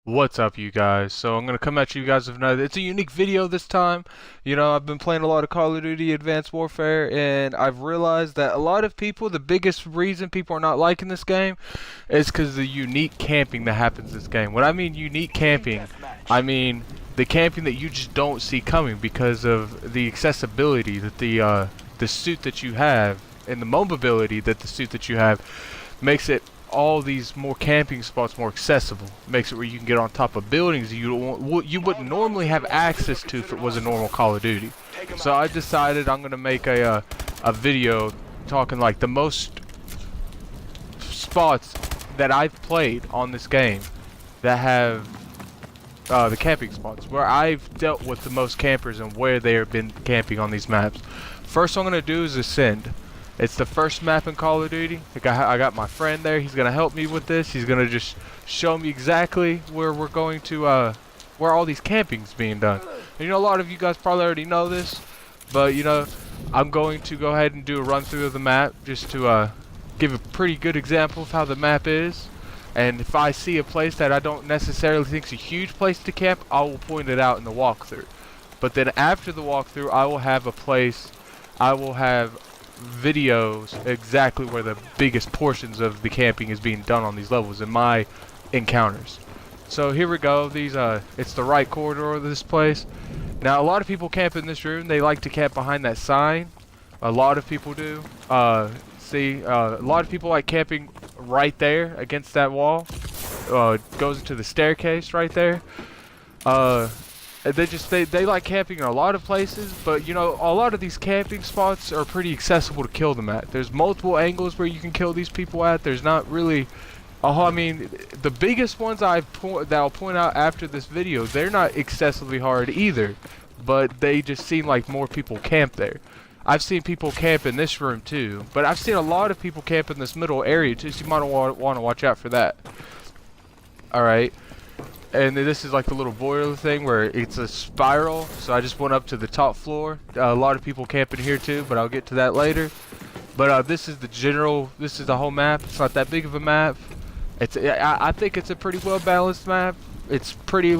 What's up, you guys? So I'm gonna come at you guys with another. It's a unique video this time. You know, I've been playing a lot of Call of Duty Advanced Warfare, and I've realized that a lot of people, the biggest reason people are not liking this game, is because the unique camping that happens in this game. When I mean unique camping, I mean the camping that you just don't see coming because of the accessibility that the suit that you have and the mobility that the suit that you have makes it all these more camping spots more accessible. Makes it where you can get on top of buildings you wouldn't normally have access to if it was a normal Call of Duty. So I decided I'm gonna make a video talking like the most spots that I've played on this game that have the camping spots where I've dealt with the most campers and where they have been camping on these maps. First, what I'm gonna do is Ascend. It's the first map in Call of Duty. I got my friend there. He's gonna help me with this. He's gonna just show me exactly where we're going to, where all these camping's being done. And, you know, a lot of you guys probably already know this, but you know, I'm going to go ahead and do a run through of the map just to give a pretty good example of how the map is. And if I see a place that I don't necessarily think is a huge place to camp, I will point it out in the walkthrough. But then after the walkthrough, I will have videos exactly where the biggest portions of the camping is being done on these levels in my encounters. So here we go. It's the right corridor of this place. Now a lot of people camp in this room. They like to camp behind that sign. A lot of people do. A lot of people like camping right there against that wall. Goes into the staircase right there. They like camping in a lot of places, but you know, a lot of these camping spots are pretty accessible to kill them at. There's multiple angles where you can kill these people at. There's not really, I mean, the biggest ones that I'll point out after this video, they're not excessively hard either, but they just seem like more people camp there. I've seen people camp in this room too, but I've seen a lot of people camp in this middle area too, so you might want to watch out for that. Alright. And this is like the little boiler thing where it's a spiral, so I just went up to the top floor. A lot of people camping here too, but I'll get to that later. But this is the whole map. It's not that big of a map. I think it's a pretty well balanced map. It's pretty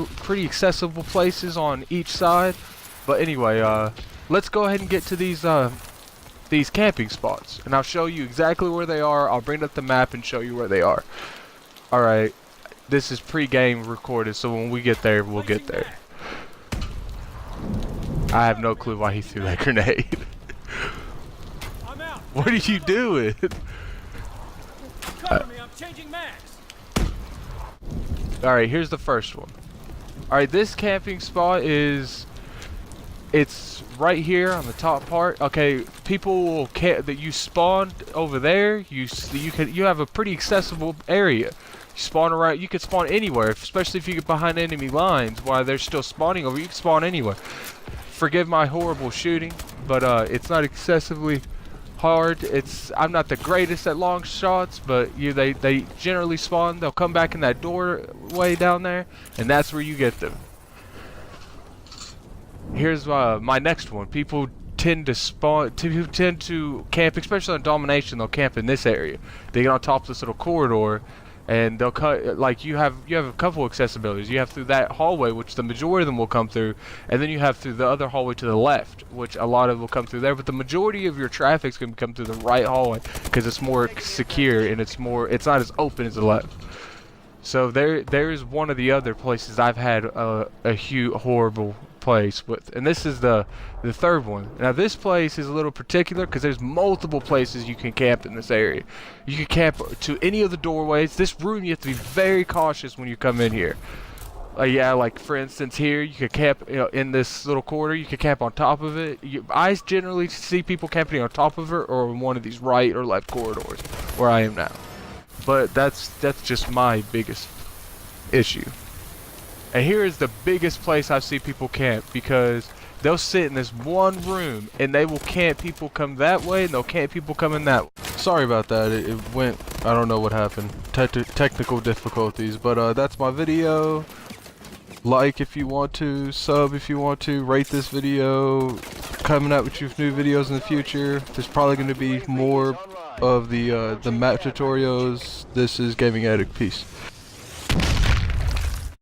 accessible places on each side. But anyway, let's go ahead and get to these camping spots, and I'll show you exactly where they are. I'll bring up the map and show you where they are. All right. This is pre-game recorded, so when we get there, we'll get there. I have no clue why he threw that grenade. What are you doing? Cover me, I'm changing mags. Alright, here's the first one. Alright, this camping spot it's right here on the top part. Okay, people will that you spawned over there. You have a pretty accessible area. Spawn around, you can spawn anywhere, especially if you get behind enemy lines while they're still spawning over. You can spawn anywhere. Forgive my horrible shooting, but it's not excessively hard. I'm not the greatest at long shots, but they generally spawn. They'll come back in that doorway down there, and that's where you get them. Here's my next one. People tend to camp, especially on domination. They'll camp in this area. They get on top of this little corridor, and they'll cut, like, you have a couple accessibilities. You have through that hallway, which the majority of them will come through, and then you have through the other hallway to the left, which a lot of will come through there. But the majority of your traffic's gonna come through the right hallway because it's more secure and it's not as open as the left. So there's one of the other places I've had a huge horrible place with, and this is the third one. Now this place is a little particular because there's multiple places you can camp in this area. You can camp to any of the doorways. This room, you have to be very cautious when you come in here. Yeah, like for instance here, you could camp, you know, in this little corridor. You could camp on top of it. I generally see people camping on top of it or in one of these right or left corridors where I am now. But that's just my biggest issue. And here is the biggest place I see people camp, because they'll sit in this one room and they will camp people come that way and they'll camp people coming that way. Sorry about that. It went, I don't know what happened. Technical difficulties, but that's my video. Like if you want to, sub if you want to, rate this video. Coming out with new videos in the future. There's probably going to be more of the map tutorials. This is Gaming Addict. Peace.